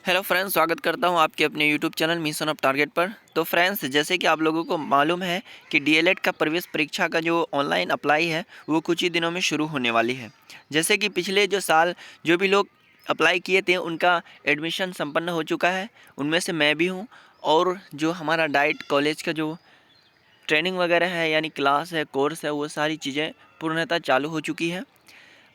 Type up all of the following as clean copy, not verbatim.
Hello friends, स्वागत करता हूं आपके अपने YouTube channel mission of target पर। तो फ्रेंड्स, जैसे कि आप लोगों को मालूम है कि डीएलएड का प्रवेश परीक्षा का जो ऑनलाइन अप्लाई है वो कुछ ही दिनों में शुरू होने वाली है। जैसे कि पिछले जो साल जो भी लोग अप्लाई किए थे उनका एडमिशन संपन्न हो चुका है, उनमें से मैं भी हूँ। और जो हमारा डाइट कॉलेज का जो ट्रेनिंग वगैरह है, यानी क्लास है, कोर्स है, वो सारी चीज़ें पूर्णतः चालू हो चुकी है।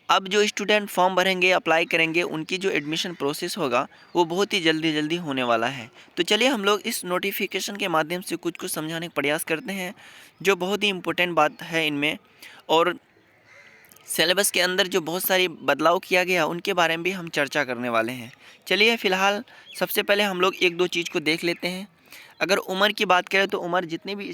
अब जो स्टूडेंट फॉर्म भरेंगे, अप्लाई करेंगे, उनकी जो एडमिशन प्रोसेस होगा वो बहुत ही जल्दी होने वाला है। तो चलिए हम लोग इस नोटिफिकेशन के माध्यम से कुछ कुछ समझाने का प्रयास करते हैं, जो बहुत ही इम्पोर्टेंट बात है इनमें। और सिलेबस के अंदर जो बहुत सारी बदलाव किया गया उनके बारे में भी हम चर्चा करने वाले हैं। चलिए फ़िलहाल सबसे पहले हम लोग एक दो चीज़ को देख लेते हैं। अगर उम्र की बात करें तो उम्र जितने भी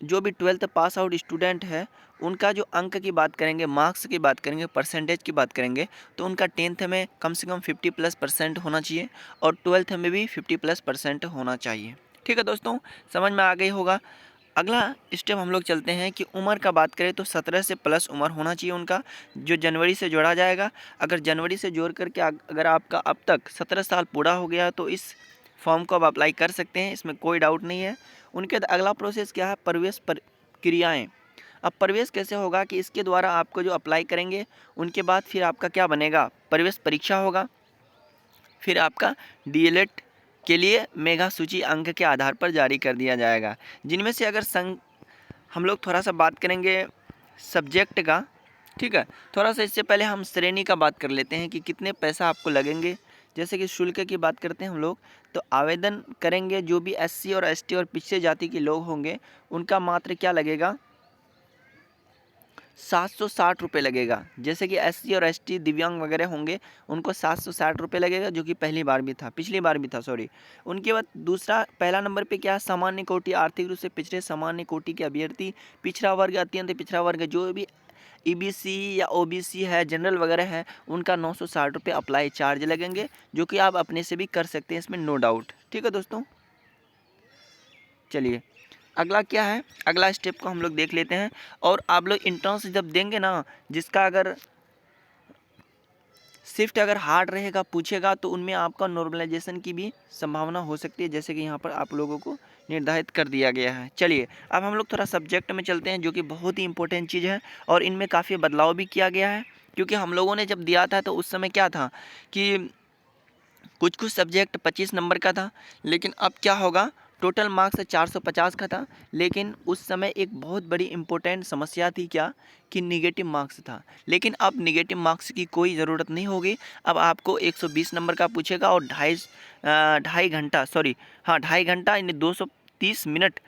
जो भी 12th पास आउट स्टूडेंट है उनका जो अंक की बात करेंगे, मार्क्स की बात करेंगे, परसेंटेज की बात करेंगे, तो उनका 10th में कम से कम 50+% होना चाहिए और 12th में भी 50+% होना चाहिए। ठीक है दोस्तों, समझ में आ गई होगा। अगला स्टेप हम लोग चलते हैं कि उम्र का बात करें तो 17 से प्लस उम्र होना चाहिए उनका, जो जनवरी से जोड़ा जाएगा। अगर जनवरी से जोड़ करके अगर आपका अब तक 17 साल पूरा हो गया तो इस फॉर्म को आप अप्लाई कर सकते हैं, इसमें कोई डाउट नहीं है। उनके अगला प्रोसेस क्या है, प्रवेश प्रक्रियाएँ। अब प्रवेश कैसे होगा कि इसके द्वारा आपको जो अप्लाई करेंगे उनके बाद फिर आपका क्या बनेगा, प्रवेश परीक्षा होगा। फिर आपका डीएलएड के लिए मेगा सूची अंक के आधार पर जारी कर दिया जाएगा, जिनमें से अगर हम लोग थोड़ा सा बात करेंगे सब्जेक्ट का। ठीक है, थोड़ा सा इससे पहले हम श्रेणी का बात कर लेते हैं कि कितने पैसा आपको लगेंगे। जैसे कि शुल्क की बात करते हैं हम लोग, तो आवेदन करेंगे जो भी एससी और एसटी और पिछड़े जाति के लोग होंगे उनका मात्र क्या लगेगा, 760 रुपये लगेगा। जैसे कि एससी और एसटी दिव्यांग वगैरह होंगे उनको 760 रुपये लगेगा, जो कि पहली बार भी था, पिछली बार भी था, सॉरी। उनके बाद दूसरा पहला नंबर पे क्या है, सामान्य कोटि, आर्थिक रूप से पिछड़े सामान्य कोटि के अभ्यर्थी, पिछड़ा वर्ग, अत्यंत पिछड़ा वर्ग, जो भी ईबीसी या ओबीसी है, जनरल वगैरह है, उनका 960 रुपये अप्लाई चार्ज लगेंगे, जो कि आप अपने से भी कर सकते हैं, इसमें नो डाउट। ठीक है दोस्तों, चलिए अगला क्या है, अगला स्टेप को हम लोग देख लेते हैं। और आप लोग इंट्रेंस जब देंगे ना, जिसका अगर शिफ्ट अगर हार्ड रहेगा पूछेगा तो उनमें आपका नॉर्मलाइजेशन की भी संभावना हो सकती है, जैसे कि यहाँ पर आप लोगों को निर्धारित कर दिया गया है। चलिए अब हम लोग थोड़ा सब्जेक्ट में चलते हैं, जो कि बहुत ही इंपॉर्टेंट चीज़ है और इनमें काफ़ी बदलाव भी किया गया है। क्योंकि हम लोगों ने जब दिया था तो उस समय क्या था कि कुछ कुछ सब्जेक्ट 25 नंबर का था, लेकिन अब क्या होगा, टोटल मार्क्स 450 का था। लेकिन उस समय एक बहुत बड़ी इम्पोर्टेंट समस्या थी, क्या कि निगेटिव मार्क्स था। लेकिन अब निगेटिव मार्क्स की कोई ज़रूरत नहीं होगी। अब आपको 120 नंबर का पूछेगा और ढाई घंटा, सॉरी हाँ, ढाई घंटा यानी 230 मिनट,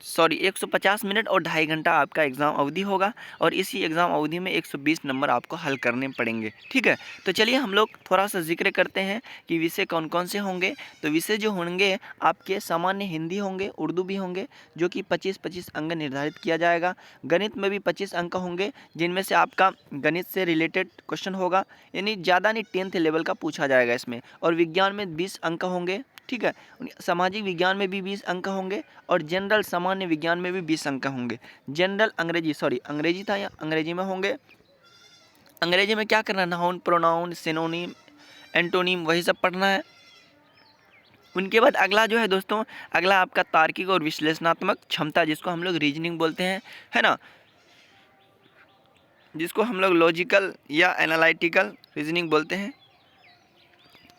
सॉरी 150 मिनट और ढाई घंटा आपका एग्ज़ाम अवधि होगा। और इसी एग्ज़ाम अवधि में 120 नंबर आपको हल करने पड़ेंगे। ठीक है, तो चलिए हम लोग थोड़ा सा जिक्र करते हैं कि विषय कौन कौन से होंगे। तो विषय जो होंगे आपके सामान्य हिंदी होंगे, उर्दू भी होंगे, जो कि 25-25 अंक निर्धारित किया जाएगा। गणित में भी 25 अंक होंगे, जिनमें से आपका गणित से रिलेटेड क्वेश्चन होगा, यानी ज़्यादा नहीं 10th लेवल का पूछा जाएगा इसमें। और विज्ञान में 20 अंक होंगे। ठीक है, सामाजिक विज्ञान में भी 20 अंक होंगे और जनरल सामान्य विज्ञान में भी 20 अंक होंगे। जनरल अंग्रेजी, सॉरी अंग्रेजी था, या अंग्रेजी में होंगे। अंग्रेजी में क्या करना है, नाउन, प्रोनाउन, सिनोनिम, एंटोनिम, वही सब पढ़ना है। उनके बाद अगला जो है दोस्तों, अगला आपका तार्किक और विश्लेषणात्मक क्षमता, जिसको हम लोग रीजनिंग बोलते हैं, है ना, जिसको हम लोग लॉजिकल या एनालिटिकल रीजनिंग बोलते हैं।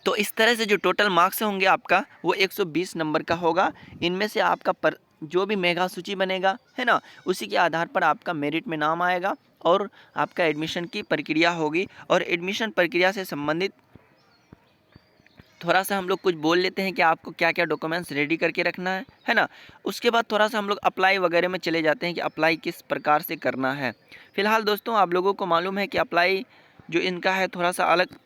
तो इस तरह से जो टोटल मार्क्स होंगे आपका वो 120 नंबर का होगा। इनमें से आपका जो भी मेगा सूची बनेगा, है ना, उसी के आधार पर आपका मेरिट में नाम आएगा और आपका एडमिशन की प्रक्रिया होगी। और एडमिशन प्रक्रिया से संबंधित थोड़ा सा हम लोग कुछ बोल लेते हैं कि आपको क्या क्या डॉक्यूमेंट्स रेडी करके रखना है ना। उसके बाद थोड़ा सा हम लोग अप्लाई वगैरह में चले जाते हैं कि अप्लाई किस प्रकार से करना है। फिलहाल दोस्तों आप लोगों को मालूम है कि अप्लाई जो इनका है थोड़ा सा अलग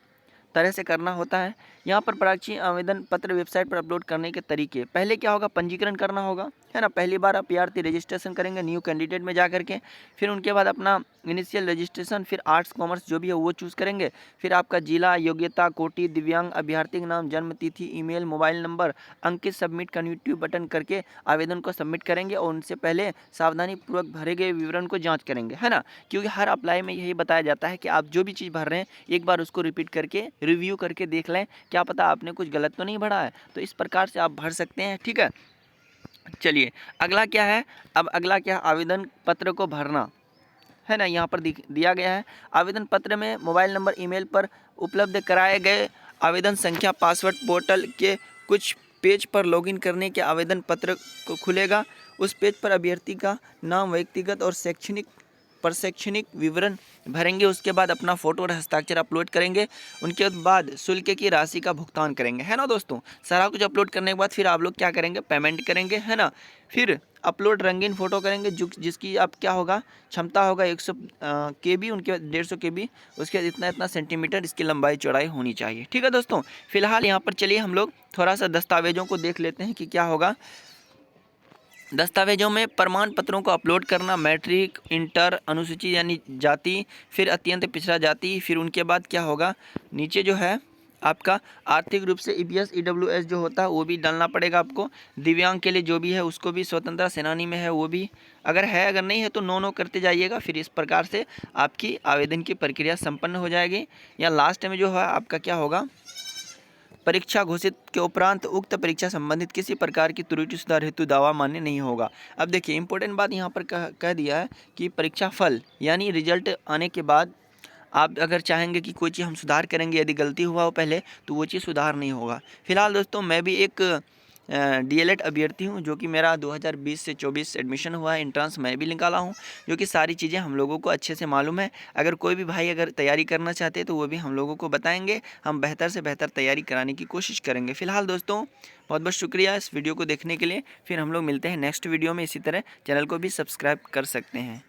तरह से करना होता है। यहाँ पर परीक्षी आवेदन पत्र वेबसाइट पर अपलोड करने के तरीके, पहले क्या होगा, पंजीकरण करना होगा, है ना। पहली बार आप पीआरटी रजिस्ट्रेशन करेंगे न्यू कैंडिडेट में जा करके। फिर उनके बाद अपना इनिशियल रजिस्ट्रेशन, फिर आर्ट्स कॉमर्स जो भी है वो चूज़ करेंगे। फिर आपका जिला, योग्यता, कोटि, दिव्यांग, अभ्यर्थी का नाम, जन्म तिथि, ईमेल, मोबाइल नंबर, अंकित, सबमिट कंटिन्यू बटन करके आवेदन को सबमिट करेंगे और उनसे पहले सावधानीपूर्वक भरे गए विवरण को जाँच करेंगे, है ना। क्योंकि हर अप्लाई में यही बताया जाता है कि आप जो भी चीज़ भर रहे हैं एक बार उसको रिपीट करके रिव्यू करके देख लें, क्या पता आपने कुछ गलत तो नहीं भरा है। तो इस प्रकार से आप भर सकते हैं, ठीक है। चलिए अगला क्या है, अब अगला क्या, आवेदन पत्र को भरना, है ना। यहाँ पर दिया गया है, आवेदन पत्र में मोबाइल नंबर, ईमेल पर उपलब्ध कराए गए आवेदन संख्या, पासवर्ड, पोर्टल के कुछ पेज पर लॉगिन करने के आवेदन पत्र को खुलेगा। उस पेज पर अभ्यर्थी का नाम, व्यक्तिगत और शैक्षणिक विवरण भरेंगे। उसके बाद अपना फोटो और हस्ताक्षर अपलोड करेंगे। उनके बाद शुल्क की राशि का भुगतान करेंगे, है ना दोस्तों। सारा कुछ अपलोड करने के बाद फिर आप लोग क्या करेंगे, पेमेंट करेंगे, है ना। फिर अपलोड रंगीन फ़ोटो करेंगे जिसकी आप क्या होगा, क्षमता होगा 100 KB, उनके बाद 150 KB, उसके बाद इतना सेंटीमीटर इसकी लंबाई चौड़ाई होनी चाहिए, ठीक है दोस्तों। फिलहाल यहाँ पर चलिए हम लोग थोड़ा सा दस्तावेजों को देख लेते हैं कि क्या होगा। दस्तावेजों में प्रमाण पत्रों को अपलोड करना, मैट्रिक, इंटर, अनुसूची यानी जाति, फिर अत्यंत पिछड़ा जाति, फिर उनके बाद क्या होगा, नीचे जो है आपका आर्थिक रूप से EBS EWS जो होता है वो भी डालना पड़ेगा आपको। दिव्यांग के लिए जो भी है उसको भी, स्वतंत्रता सेनानी में है वो भी, अगर है अगर नहीं है तो नो करते जाइएगा। फिर इस प्रकार से आपकी आवेदन की प्रक्रिया संपन्न हो जाएगी। या लास्ट में जो है आपका क्या होगा, परीक्षा घोषित के उपरांत उक्त परीक्षा संबंधित किसी प्रकार की त्रुटि सुधार हेतु दावा मान्य नहीं होगा। अब देखिए इंपॉर्टेंट बात यहाँ पर कह दिया है कि परीक्षा फल यानी रिजल्ट आने के बाद आप अगर चाहेंगे कि कोई चीज़ हम सुधार करेंगे, यदि गलती हुआ हो पहले, तो वो चीज़ सुधार नहीं होगा। फिलहाल दोस्तों मैं भी एक DLED अभ्यर्थी हूँ, जो कि मेरा 2020 से 24 एडमिशन हुआ है। एंट्रेंस मैं भी निकाला हूँ, जो कि सारी चीज़ें हम लोगों को अच्छे से मालूम है। अगर कोई भी भाई अगर तैयारी करना चाहते हैं तो वो भी हम लोगों को बताएंगे, हम बेहतर से बेहतर तैयारी कराने की कोशिश करेंगे। फिलहाल दोस्तों बहुत बहुत शुक्रिया इस वीडियो को देखने के लिए। फिर हम लोग मिलते हैं नेक्स्ट वीडियो में। इसी तरह चैनल को भी सब्सक्राइब कर सकते हैं।